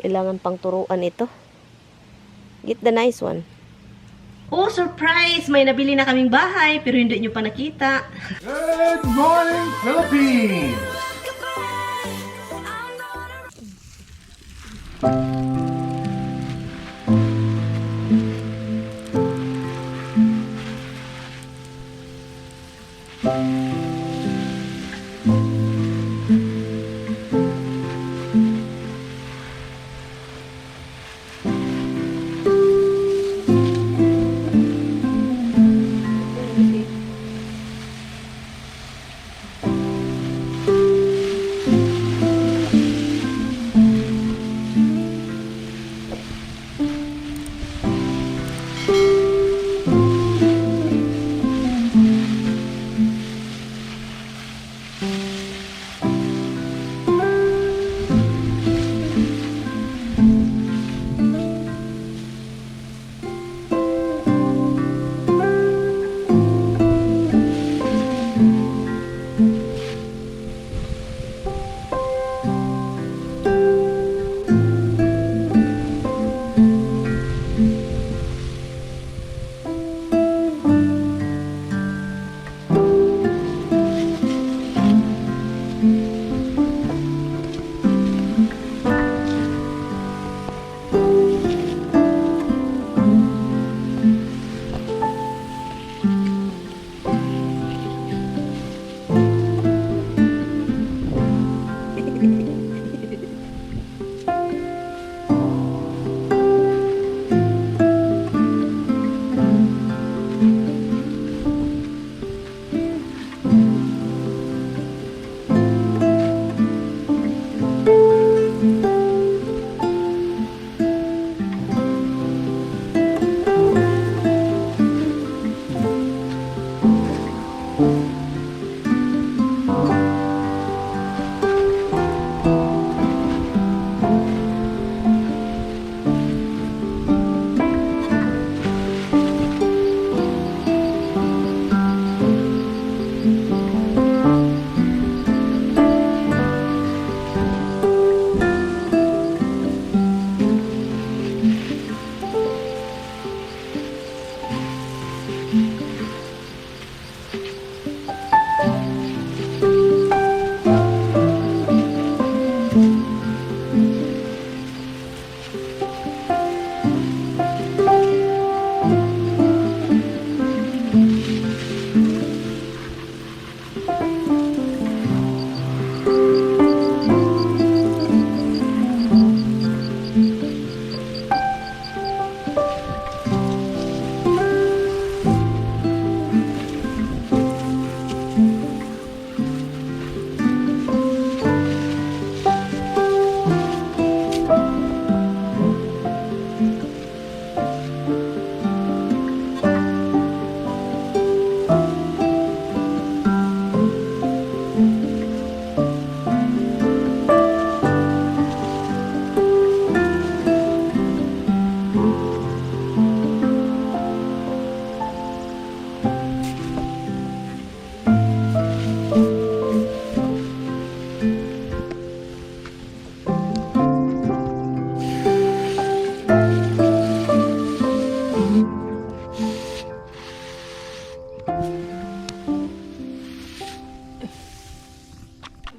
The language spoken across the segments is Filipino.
Kailangan pang turuan ito. Get the nice one. Oh, surprise! May nabili na kaming bahay, pero hindi nyo pa nakita. Good morning, Philippines!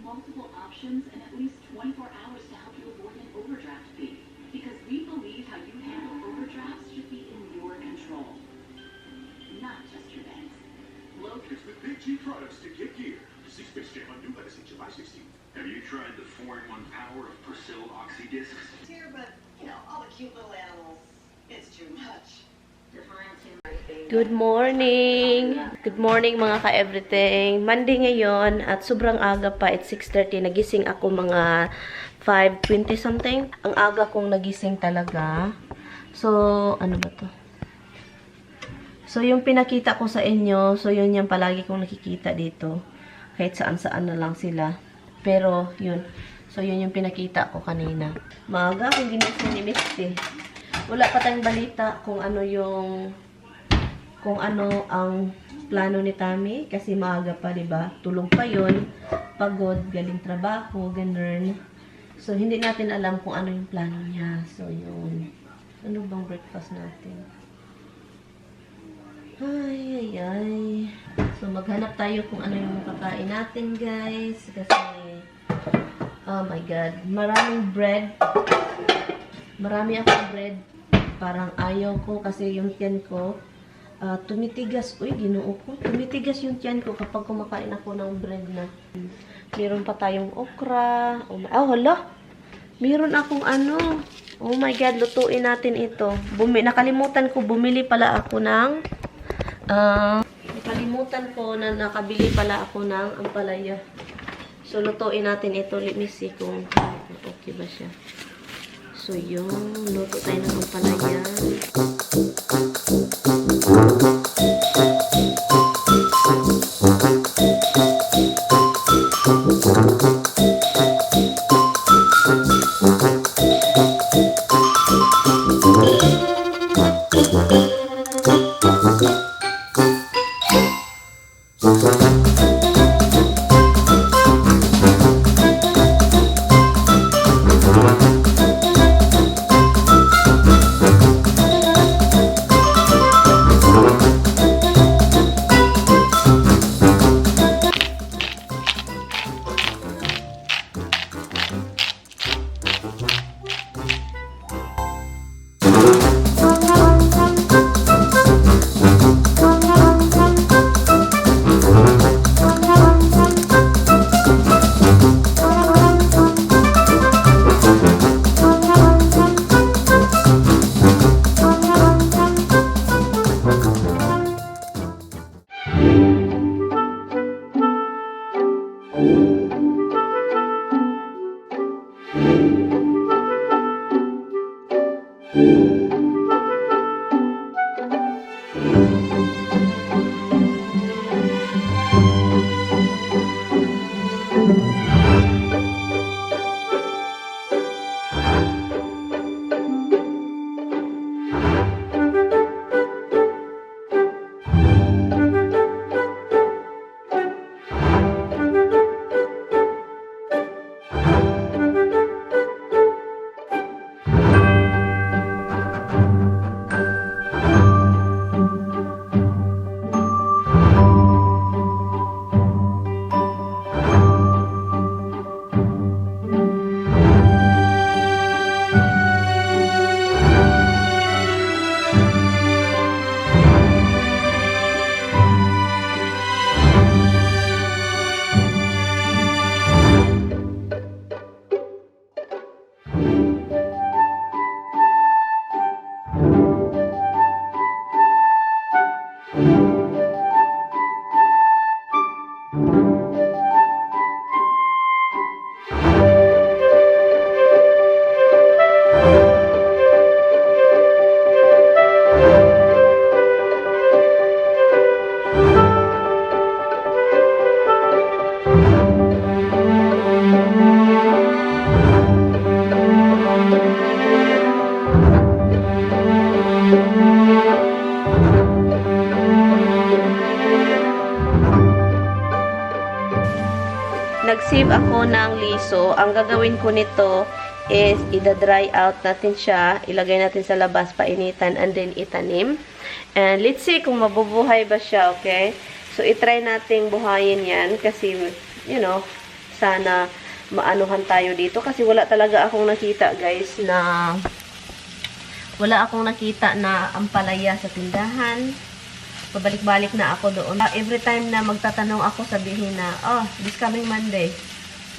Multiple options and at least 24 hours to help you avoid an overdraft fee. Because we believe how you handle overdrafts should be in your control, not just your bank's. It's with Big G products to get gear. See Space Jam on new Legacy July 16th. Have you tried the 4-in-1 power of Persil Oxy Discs? It's here, but, you know, all the cute little animals, it's too much. Good morning! Good morning mga ka-everything. Monday ngayon at sobrang aga pa. It's 6:30. Nagising ako mga 5:20 something. Ang aga kong nagising talaga. So, ano ba to? So, yung pinakita ko sa inyo, so yun yung palagi kong nakikita dito. Kahit saan-saan na lang sila. Pero, yun. So, yun yung pinakita ko kanina. Maaga akong ginising ni Misty. Wala pa tayong balita kung ano ang plano ni Tami kasi maaga pa, 'di ba? Tulog pa 'yon, pagod, galing trabaho, ganun. So, hindi natin alam kung ano yung plano niya. So, yun. Ano bang breakfast natin? Ay, ay, ay. So, maghanap tayo kung ano yung kakain natin, guys. Kasi, oh my God. Maraming bread. Marami akong bread. Parang ayaw ko kasi yung tiyan ko tumitigas. Uy, ginoo ko. Tumitigas yung tiyan ko kapag kumakain ako ng bread na. Meron pa tayong okra. Oh, hala. Meron akong ano. Oh my God, lutuin natin ito. Nakalimutan ko, bumili pala ako ng nakalimutan ko na nakabili pala ako ng ampalaya. So, lutuin natin ito. Let me see kung okay ba siya. So, yung luto tayo ng ampalaya. Nag-save ako ng liso. Ang gagawin ko nito is ida-dry out natin siya. Ilagay natin sa labas, painitan, and then itanim. And let's see kung mabubuhay ba siya, okay? So, itry nating buhayin yan kasi, you know, sana maanuhan tayo dito. Kasi wala talaga akong nakita, guys, na wala akong nakita na ampalaya sa tindahan. Pabalik-balik na ako doon. Every time na magtatanong ako, sabihin na, oh, this coming Monday.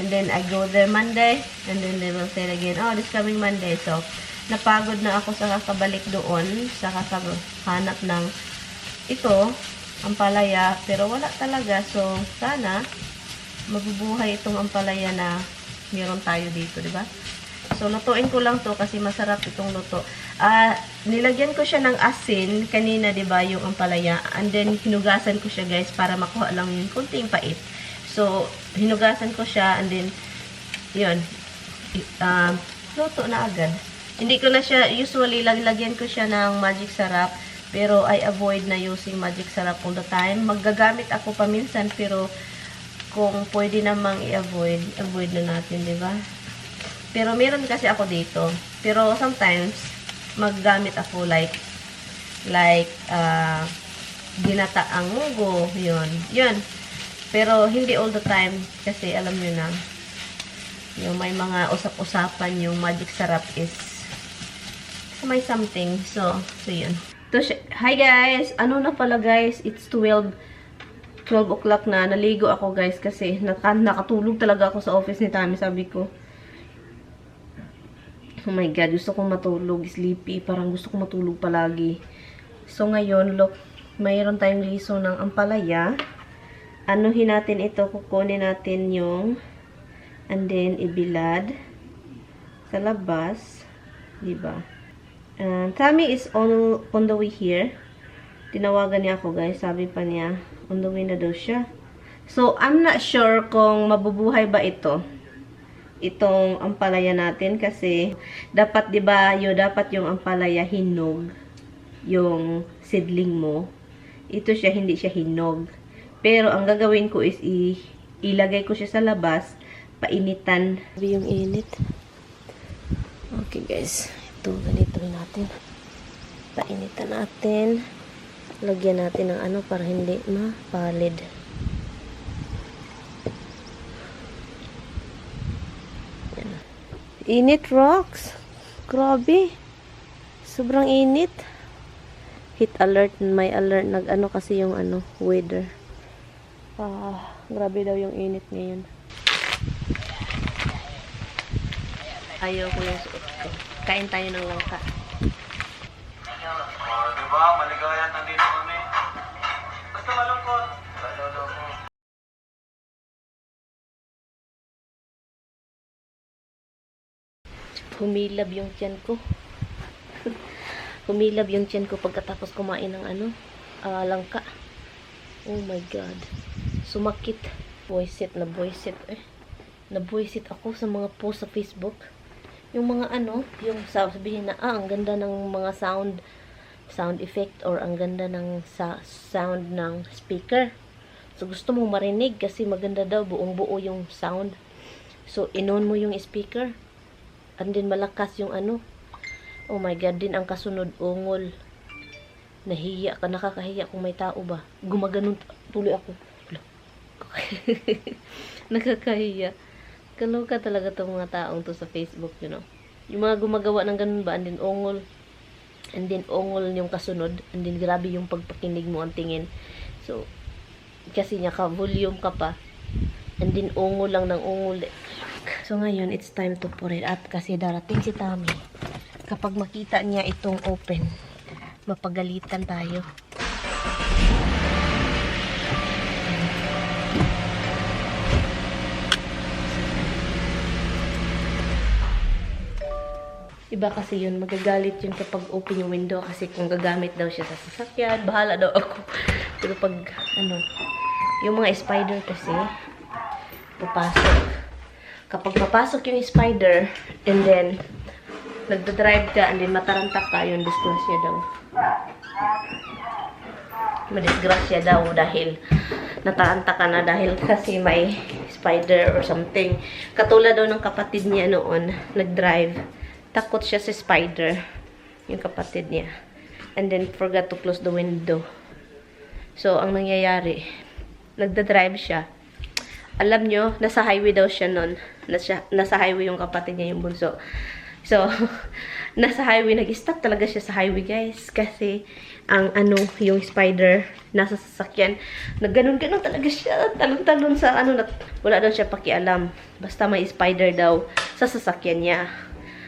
And then, I go there Monday. And then, they will say again, oh, this coming Monday. So, napagod na ako sa kakabalik doon. Sa kakahanap ng ito, ampalaya. Pero wala talaga. So, sana, mabubuhay itong ampalaya na meron tayo dito, di ba? So, lutuin ko lang to kasi masarap itong luto. Nilagyan ko siya ng asin kanina, diba, yung ampalaya. And then, hinugasan ko siya, guys, para makuha lang yung kunting pait. So, hinugasan ko siya and then, yun, luto na agad. Hindi ko na siya, usually, lagyan ko siya ng magic sarap. Pero, I avoid na using magic sarap all the time. Maggagamit ako paminsan, pero kung pwede namang i-avoid, avoid na natin, diba? Pero meron kasi ako dito. Pero sometimes, maggamit ako like, ginataang munggo, yun. Pero, hindi all the time, kasi alam nyo na, yung may mga usap-usapan, yung magic sarap is, may something, so yun. Hi guys! Ano na pala guys, it's 12 o'clock na, naligo ako guys, kasi nakatulog talaga ako sa office ni Tami, sabi ko, oh my god, gusto kong matulog, sleepy, parang gusto kong matulog palagi. So ngayon, look, mayroon tayong liso ng ampalaya. Anuhin natin ito, kukunin natin yung, and then ibilad sa labas, diba? Tami is on the way here. Tinawagan niya ako guys, sabi pa niya, on the way na daw siya. So, I'm not sure kung mabubuhay ba itong ampalaya natin kasi dapat 'di ba, dapat yung ampalaya hinog yung seedling mo. Ito siya hindi siya hinog. Pero ang gagawin ko is ilagay ko siya sa labas, painitan. Yung init. Okay guys, ito ganito natin. Painitan natin. Lagyan natin ng ano para hindi mapalid. Init rocks. Grabe. Sobrang init. Heat alert. May alert. Nag-ano kasi yung weather. Grabe daw yung init ngayon. Ayaw ko yung suot ko. Kain tayo ng langka. Diba? Maligaya nandito kami. Basta malungkot. Humilab yung tiyan ko. Humilab yung tiyan ko pagkatapos kumain ng langka. Oh my god. Sumakit. Boyset na boyset Naboyset ako sa mga post sa Facebook. Yung mga yung sabihin na, ang ganda ng mga sound effect or ang ganda ng sound ng speaker. So, gusto mo marinig kasi maganda daw, buong-buo yung sound. So, inon mo yung speaker. And then, malakas yung Oh my God, din ang kasunod, ungol. Nahiya ka, nakakahiya kung may tao ba. Gumaganon, tuloy ako. Nakakahiya. Kaloka talaga itong mga taong to sa Facebook, you know. Yung mga gumagawa ng ganun ba, and then ungol. And then ungol yung kasunod. And then grabe yung pagpakinig mo ang tingin. So, kasi niya ka-volume ka pa. And then ungol lang ng ungol. So ngayon, it's time to pour it up kasi darating si Tami. Kapag makita niya itong open, mapagalitan tayo. Iba kasi yun, magagalit yun kapag open yung window kasi kung gagamit daw siya sa sasakyan, bahala daw ako. Pero pag, yung mga spider kasi, papasok. Kapag papasok yung spider, and then, nagdadrive ka, and then matarantak ka, yun, disgrasya daw. Madisgrasya daw dahil natarantak ka na dahil kasi may spider or something. Katulad daw ng kapatid niya noon, nagdrive. Takot siya sa spider, yung kapatid niya. And then, forgot to close the window. So, ang nangyayari, nagdadrive siya. Alam nyo, nasa highway daw siya nun. Nasa highway yung kapatid niya, yung bunso. So, nasa highway, nag-stop talaga siya sa highway, guys. Kasi, ang yung spider, nasa sasakyan. Nagganon-ganon talaga siya. Talon-talon sa wala daw siya pakialam. Basta may spider daw sa sasakyan niya.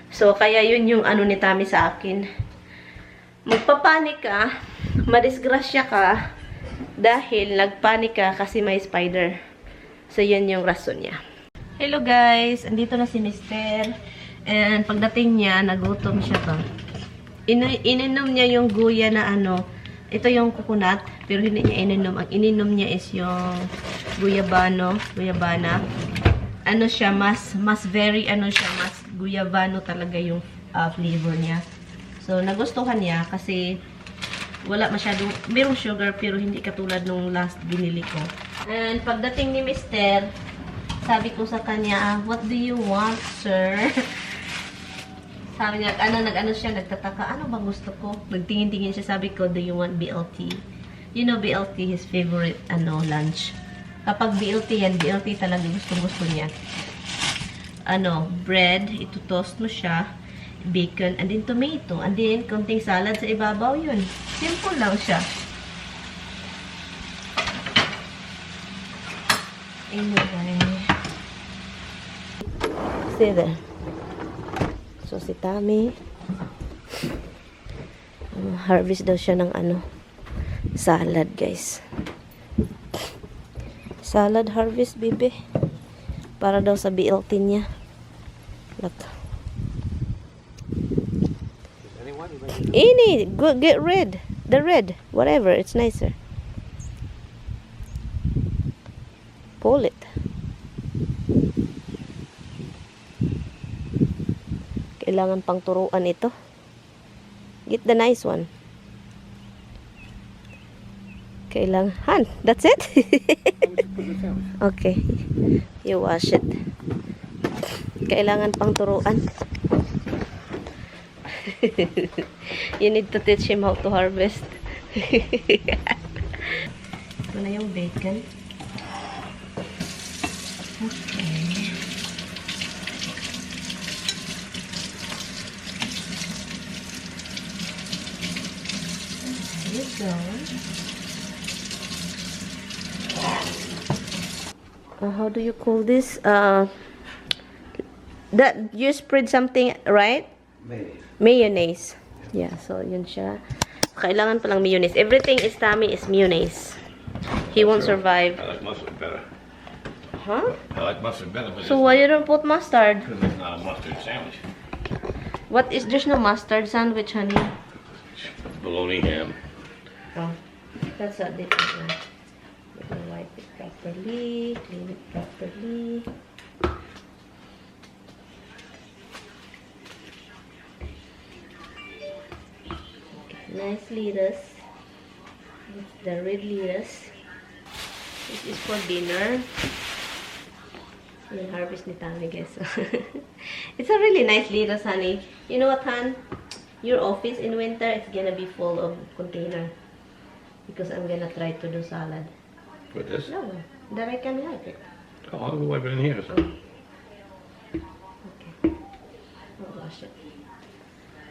So, kaya yun yung ni Tami sa akin. Magpapanik ka, madisgrasya ka, dahil nagpanik ka kasi may spider. So, yun yung rason niya. Hello guys! Andito na si Mr. And pagdating niya, nagutom siya to. Ininom niya yung guya na ito yung coconut, pero hindi niya ininom. Ang ininom niya is yung guyabana. Siya, mas very, mas guyabano talaga yung flavor niya. So, nagustuhan niya kasi wala masyadong, merong sugar pero hindi katulad nung last binili ko. And pagdating ni Mr., Sabi ko sa kanya, what do you want, sir? Sabi niya, nag-ano siya, nagtataka, ano bang gusto ko? Nagtingin-tingin siya, sabi ko, do you want BLT? You know, BLT, his favorite, lunch. Kapag BLT yan, BLT talaga gusto niya. Bread, ito-toast mo siya, bacon, and then tomato, and then konting salad sa ibabaw, yun. Simple lang siya. Anyway. See there. So, si Tami, harvest daw siya ng salad, guys. Salad harvest, bibi. Para daw sa BLT niya. Look. Ini, go get red. The red, whatever, it's nicer. Pull it. Kailangan pang turuan ito. Get the nice one. Kailangan. That's it? Okay. You wash it. Kailangan pang turuan. You need to teach him how to harvest. Ito na yung bacon. Okay. There you go. How do you call this? That you spread something, right? Mayonnaise. Yeah, so yun siya. Kailangan palang mayonnaise. Everything is Tami is mayonnaise. He won't survive. I like mustard better. Huh? I like mustard better, but So why you don't put mustard? because it's not a mustard sandwich. What is there's no mustard sandwich, honey? Bologna ham. Oh, that's a different one. You can wipe it properly, clean it properly. Okay, nice lettuce. It's the red lettuce. This is for dinner. Yung harvest ni Tami, guys. It's a really nice lettuce, honey. You know what, hon? Your office in winter, it's gonna be full of container. Because I'm gonna try to do salad. With this? No, that I can wipe it. Oh, I'll go wipe it in here. So. Okay. I'll wash it.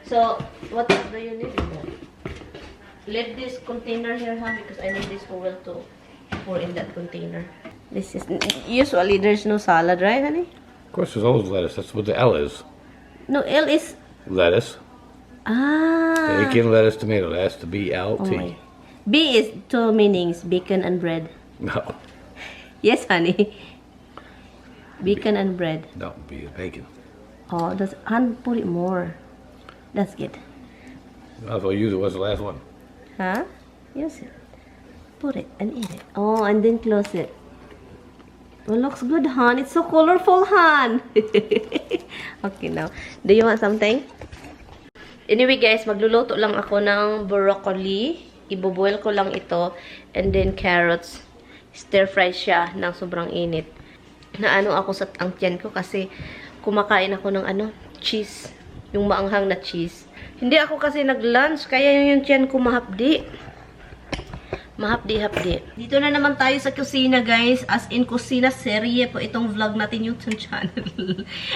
So, what else do you need in that? Leave this container here, huh? Because I need this oil to pour in that container. This is usually there's no salad, right, honey? Of course, there's always lettuce. That's what the L is. No, L is Lettuce. ah. Bacon, lettuce, tomato. That's the BLT. Oh my. B is two meanings: bacon and bread. No, Yes, honey. Bacon and bread. no, B is bacon. Oh, that's and put it more. That's good. Might as well use it. What's the last one? Huh? Use it. Put it and eat it. Oh, and then close it. Well, looks good, hon. It's so colorful, hon. Okay, now. Do you want something? Anyway, guys, magluluto lang ako ng broccoli. Iboboil ko lang ito. And then carrots. Stir-fry siya ng sobrang init. Naano ako sa ang tiyan ko kasi kumakain ako ng cheese. Yung maanghang na cheese. Hindi ako kasi nag-lunch, kaya yung tiyan ko mahapdi. Mahapdi-hapdi. Dito na naman tayo sa kusina, guys. As in, kusina serye po itong vlog natin YouTube channel.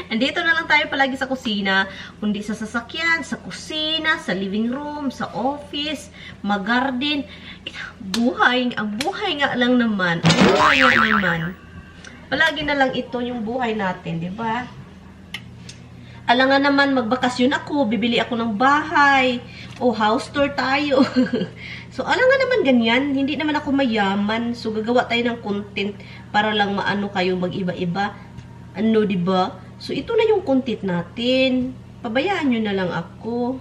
And dito na lang tayo palagi sa kusina. Kundi sa sasakyan, sa kusina, sa living room, sa office, mag-garden. Buhay. Ang buhay nga lang naman. Ang buhay nga naman. Palagi na lang ito yung buhay natin, di ba? Alangan naman, magbakasyon ako, bibili ako ng bahay, o house tour tayo. So, alangan naman ganyan, hindi naman ako mayaman. So, gagawa tayo ng content para lang maano kayo mag-iba-iba. Ano, diba? So, ito na yung content natin. Pabayaan nyo na lang ako.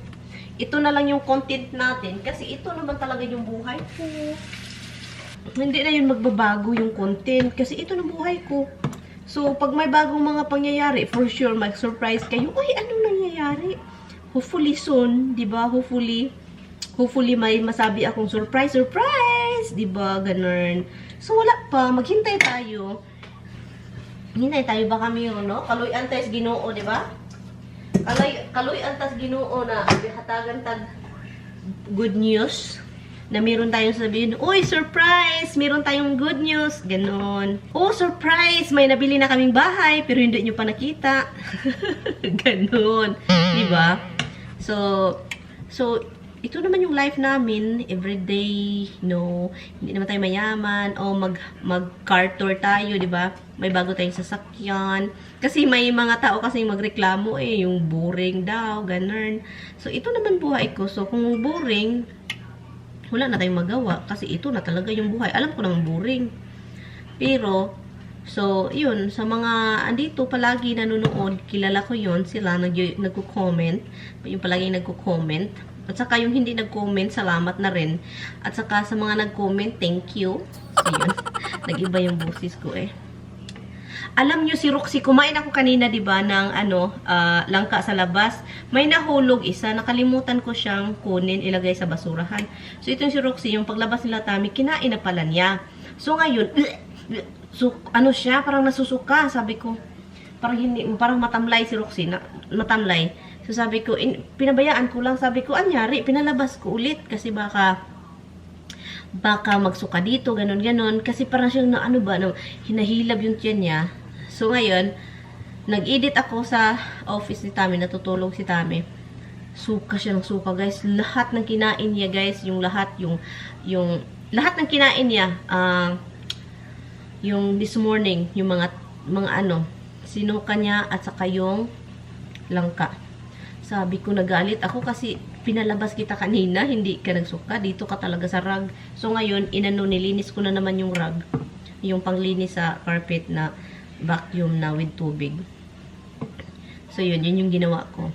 Ito na lang yung content natin kasi ito naman talaga yung buhay ko. Hindi na yun magbabago yung content kasi ito na buhay ko. So, pag may bagong mga pangyayari, for sure, mag-surprise kayo. Uy, anong nangyayari? Hopefully soon, di ba? Hopefully may masabi akong surprise, di ba? Ganun. So, wala pa. Maghintay tayo. Hinay tayo ba kami yun, no? Kaluyan tayo sa Ginoo, di ba? Kaluyan tayo sa Ginoo na hatagan tag good news. Na meron tayong sabihin, uy, surprise! Meron tayong good news. Ganon. Oh, surprise! May nabili na kaming bahay, pero hindi nyo pa nakita. Ganon. Diba? So, ito naman yung life namin. Everyday, no? Hindi naman tayo mayaman. O, mag-car tour tayo, diba? May bago tayong sasakyan. Kasi may mga tao kasi magreklamo yung boring daw, ganon. So, ito naman buhay ko. So, kung boring, wala na tayong magawa kasi ito na talaga yung buhay. Alam ko nang boring. Pero, so, yun, sa mga andito palagi nanonood, kilala ko yun, sila nagko-comment. Yung palagi nagko-comment. At saka yung hindi nag-comment, salamat na rin. At saka sa mga nag-comment, thank you. So, yun. Nag-iba yung boses ko Alam nyo si Roxy, kumain ako kanina, diba, ng langka sa labas. May nahulog isa, nakalimutan ko siyang kunin, ilagay sa basurahan. So, itong si Roxy, yung paglabas nila Tami, kinain na pala niya. So, ngayon, so, siya, parang nasusuka, sabi ko. Parang matamlay si Roxy, matamlay. So, sabi ko, pinabayaan ko lang, sabi ko, anyari, pinalabas ko ulit, kasi baka magsuka dito, ganon. Kasi parang siyang hinahilab yung tiyan niya. So, ngayon, nag-edit ako sa office ni Tami, natutulog si Tami. Suka siya ng suka, guys. Lahat ng kinain niya, guys, yung lahat ng kinain niya, yung this morning, yung mga sinuka niya, at saka yung langka. Sabi ko, nagalit ako kasi pinalabas kita kanina, hindi ka nagsuka, dito ka talaga sa rug. So, ngayon, nilinis ko na naman yung rug, yung panglinis sa carpet na vacuum na with tubig. So, yun yung ginawa ko.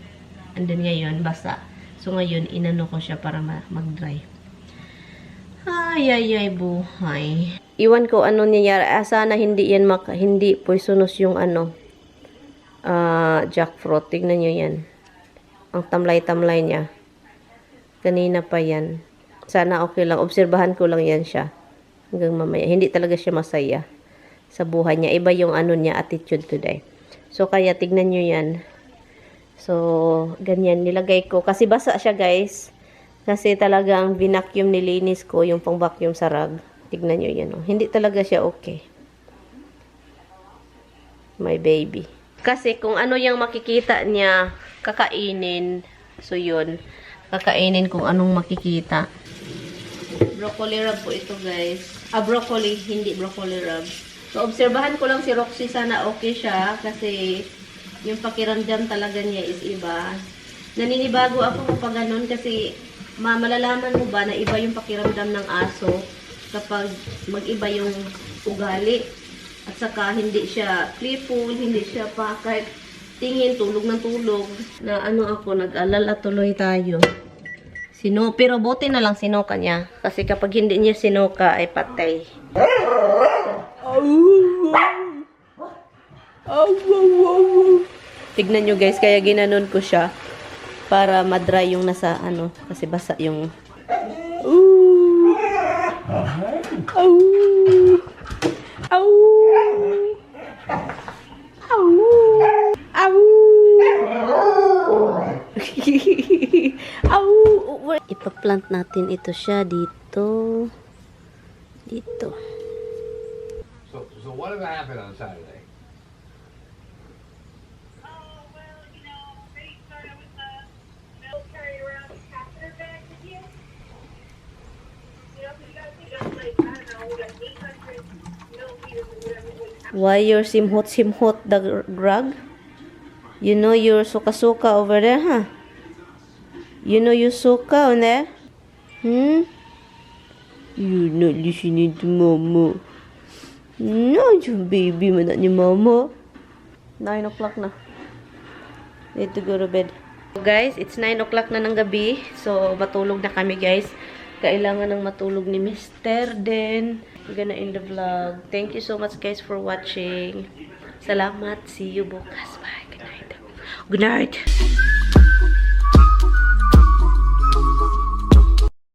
And then, ngayon, basa. So, ngayon, ko siya para mag-dry. Ay, buhay. Iwan ko ano nangyari. Sana hindi yan, hindi poisonous yung jackfruit. Tignan nyo yan. Ang tamlay-tamlay niya. Kanina pa yan. Sana okay lang. Obserbahan ko lang yan siya. Hanggang mamaya. Hindi talaga siya masaya sa buhay niya. Iba yung niya, attitude today. So, kaya tignan nyo yan. So, ganyan. Nilagay ko. Kasi basa siya, guys. Kasi talagang vinacuum nilinis ko yung pang vacuum sa rug. Tignan nyo yan. Oh. Hindi talaga siya okay. My baby. Kasi kung ano yung makikita niya, kakainin. So, yun. Kakainin kung anong makikita. Broccoli rub po ito, guys. Broccoli, hindi broccoli rub. So, obserbahan ko lang si Roxy. Sana okay siya. Kasi, yung pakiramdam talaga niya is iba. Naninibago ako kapag ganun. Kasi, malalaman mo ba na iba yung pakiramdam ng aso kapag mag-iba yung ugali. At saka, hindi siya playful, hindi siya kahit tingin, tulog ng tulog. Na ako, nag-alala tuloy tayo. Pero buti na lang sinuka niya. Kasi kapag hindi niya sinuka, ay patay. Tignan nyo, guys, kaya ginanon ko siya para madry yung nasa kasi basa yung ipaplant natin ito siya dito. So whatever happened on Saturday? Why you're simhot the rug? You know you're suka-suka over there, huh? You know you suka on there? You're not listening to mama. No, your baby, manat ni mama. 9 o'clock na. Need to go to bed. So guys, it's 9 o'clock na ng gabi. So, matulog na kami, guys. Kailangan ng matulog ni Mr. Den. We're gonna end the vlog. Thank you so much, guys, for watching. Salamat. See you bukas. Bye. Good night. Good night.